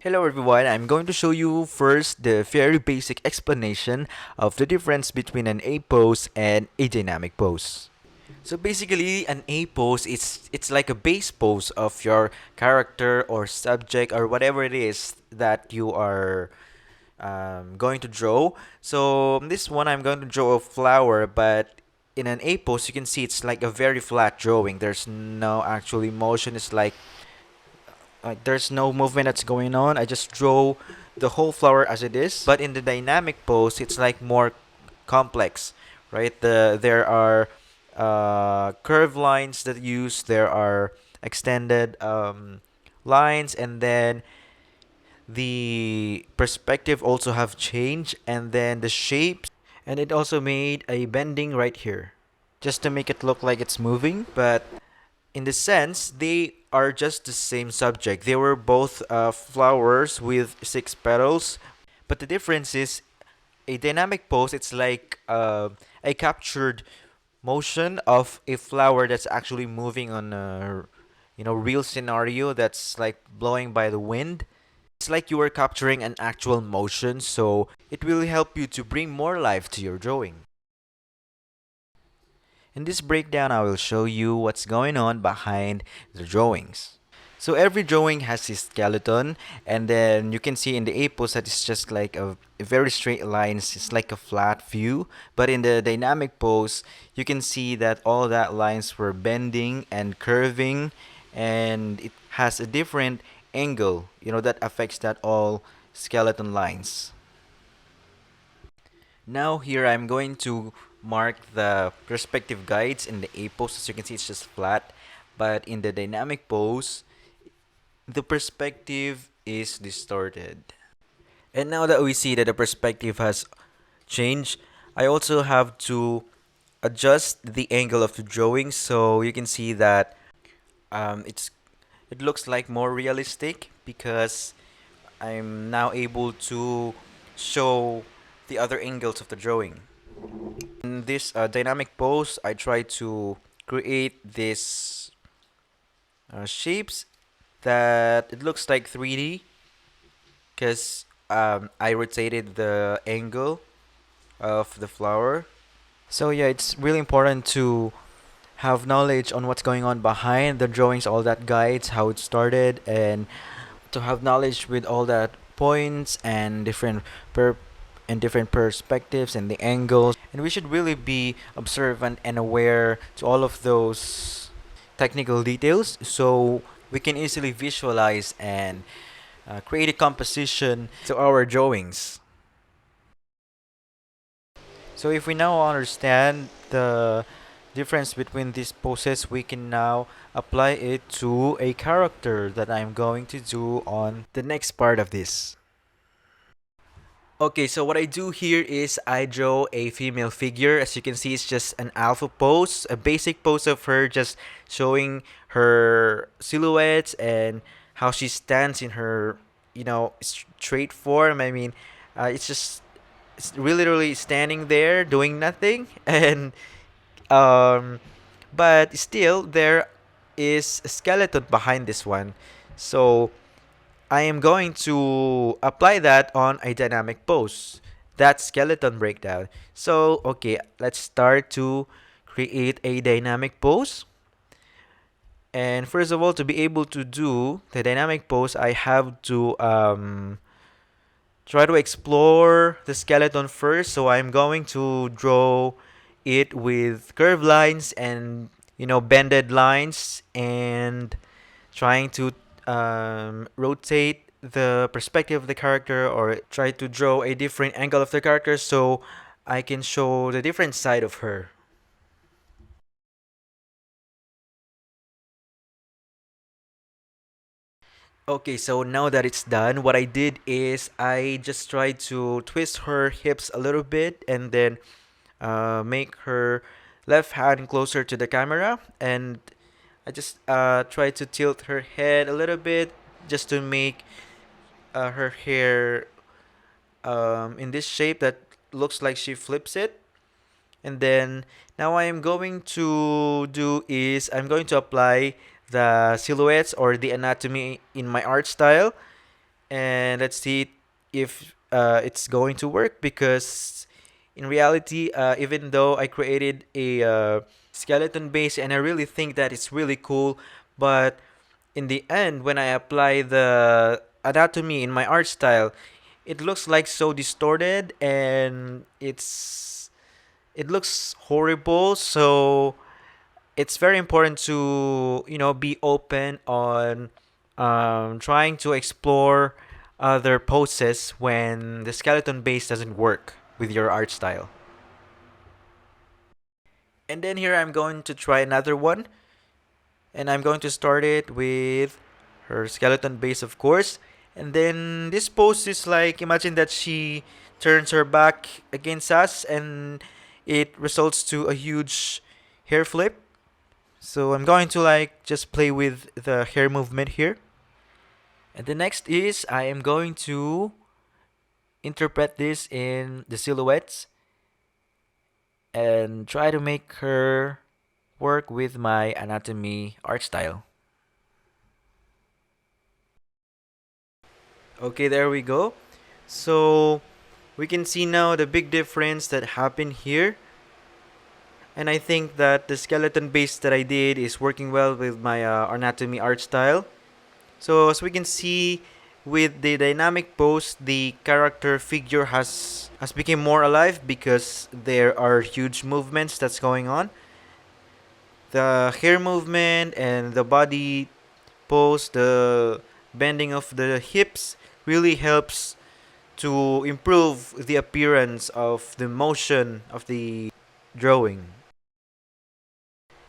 Hello everyone, I'm going to show you first the very basic explanation of the difference between an A pose and a dynamic pose. So basically an A pose it's like a base pose of your character or subject or whatever it is that you are going to draw. So this one I'm going to draw a flower, but in an A pose you can see it's like a very flat drawing. There's no actual motion. It's like there's no movement that's going on. I just draw the whole flower as it is. But in the dynamic pose, it's like more complex, right? There are curved lines that use. There are extended lines, and then the perspective also have changed, and then the shapes, and it also made a bending right here, just to make it look like it's moving, but in the sense they are just the same subject. They were both flowers with six petals, but the difference is a dynamic pose. It's like a captured motion of a flower that's actually moving on a real scenario that's like blowing by the wind. It's like you are capturing an actual motion, so it will help you to bring more life to your drawing. In this breakdown, I will show you what's going on behind the drawings. So every drawing has a skeleton, and then you can see in the A pose that it's just like a very straight lines. It's like a flat view. But in the dynamic pose, you can see that all that lines were bending and curving, and it has a different angle, that affects that all skeleton lines. Now here I'm going to mark the perspective guides in the A pose. As you can see, it's just flat. But in the dynamic pose, the perspective is distorted. And now that we see that the perspective has changed, I also have to adjust the angle of the drawing, so you can see that it looks like more realistic because I'm now able to show the other angles of the drawing. In this dynamic pose, I try to create this shapes that it looks like 3D because I rotated the angle of the flower. So yeah, it's really important to have knowledge on what's going on behind the drawings, all that guides, how it started, and to have knowledge with all that points and different perspectives and the angles. And we should really be observant and aware to all of those technical details so we can easily visualize and create a composition to our drawings. So if we now understand the difference between these poses, we can now apply it to a character that I'm going to do on the next part of this. Okay, so what I do here is I draw a female figure. As you can see, it's just an alpha pose, a basic pose of her just showing her silhouettes and how she stands in her, straight form. I mean, it's really, really standing there doing nothing, and um, but still there is a skeleton behind this one. So I am going to apply that on a dynamic pose, that skeleton breakdown. So, okay, let's start to create a dynamic pose. And first of all, to be able to do the dynamic pose, I have to try to explore the skeleton first. So I'm going to draw it with curved lines and bended lines, and trying to rotate the perspective of the character or try to draw a different angle of the character so I can show the different side of her. Okay, so now that it's done, what I did is I just tried to twist her hips a little bit and then make her left hand closer to the camera, and I just tried to tilt her head a little bit just to make her hair in this shape that looks like she flips it. And then now I am going to do is I'm going to apply the silhouettes or the anatomy in my art style. and let's see if it's going to work, because in reality, even though I created a skeleton base and I really think that it's really cool, but in the end, when I apply the anatomy in my art style, it looks like so distorted, and it looks horrible. So it's very important to be open on trying to explore other poses when the skeleton base doesn't work with your art style. And then here I'm going to try another one, and I'm going to start it with her skeleton base, of course. And then this pose is like, imagine that she turns her back against us, and it results to a huge hair flip. So I'm going to like just play with the hair movement here. And the next is I am going to interpret this in the silhouettes and try to make her work with my anatomy art style. Okay, there we go. So we can see now the big difference that happened here. And I think that the skeleton base that I did is working well with my anatomy art style. So as we can see, with the dynamic pose, the character figure has become more alive because there are huge movements that's going on. The hair movement and the body pose, the bending of the hips really helps to improve the appearance of the motion of the drawing.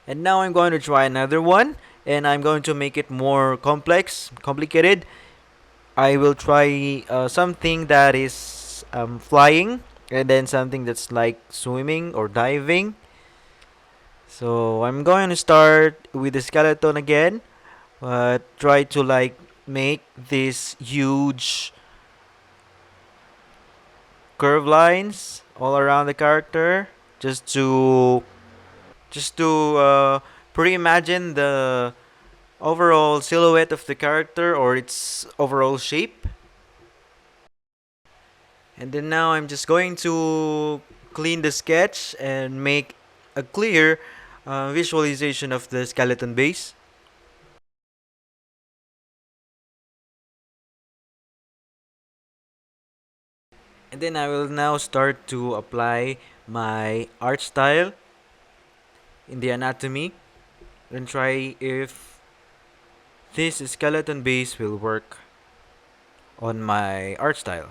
And now I'm going to try another one, and I'm going to make it more complicated. I will try something that is flying, and then something that's like swimming or diving. So I'm going to start with the skeleton again, but try to like make this huge curve lines all around the character, just to pre-imagine the overall silhouette of the character or its overall shape. And then now I'm just going to clean the sketch and make a clear visualization of the skeleton base. And then I will now start to apply my art style in the anatomy and try if this skeleton base will work on my art style.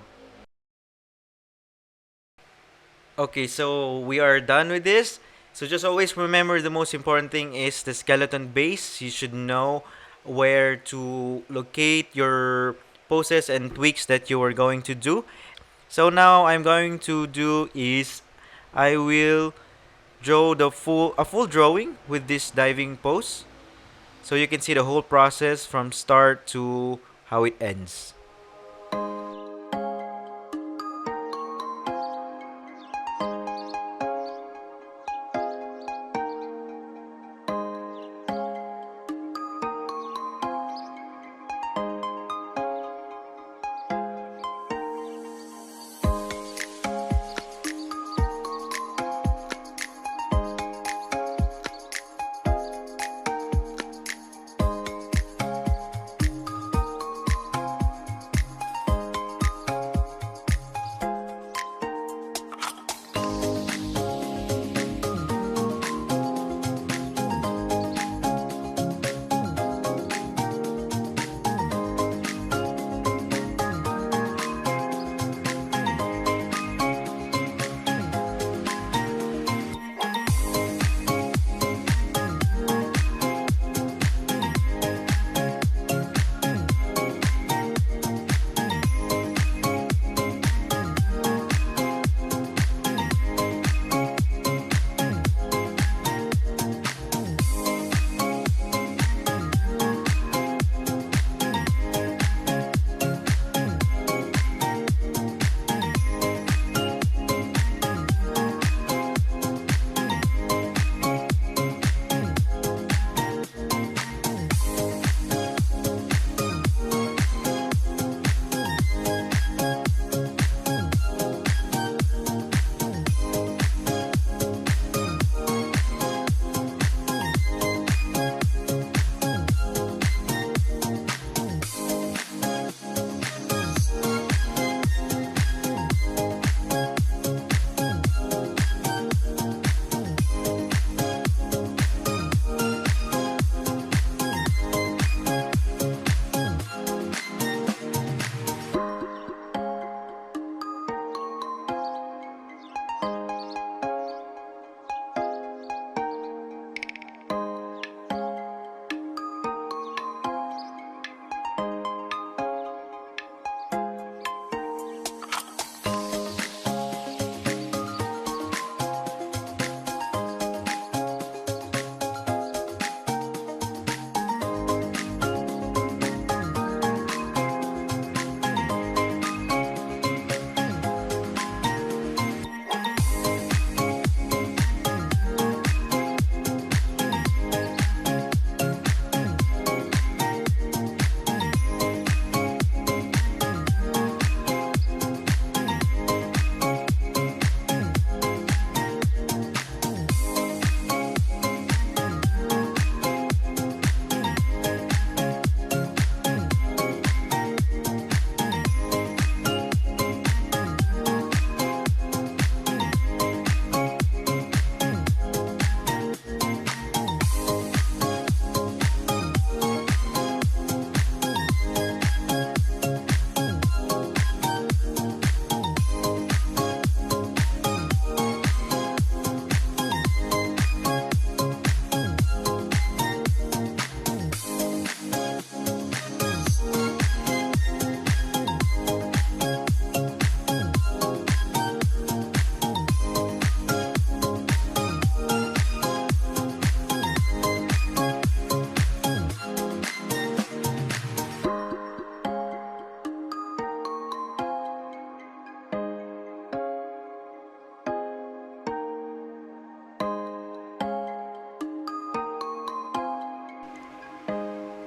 Okay, so we are done with this. So just always remember, the most important thing is the skeleton base. You should know where to locate your poses and tweaks that you are going to do. So now I'm going to do is I will draw a full drawing with this diving pose, so you can see the whole process from start to how it ends.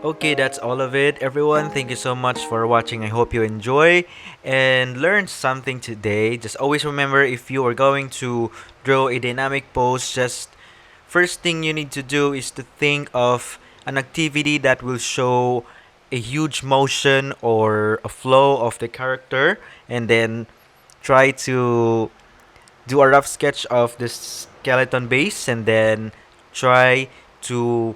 Okay, that's all of it, everyone. Thank you so much for watching. I hope you enjoy and learned something today. Just always remember, if you are going to draw a dynamic pose, just first thing you need to do is to think of an activity that will show a huge motion or a flow of the character, and then try to do a rough sketch of the skeleton base, and then try to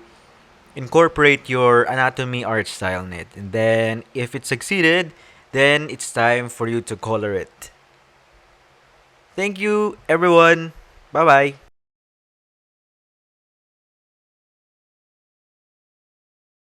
incorporate your anatomy art style in it. And then if it succeeded, then it's time for you to color it. Thank you, everyone. Bye bye.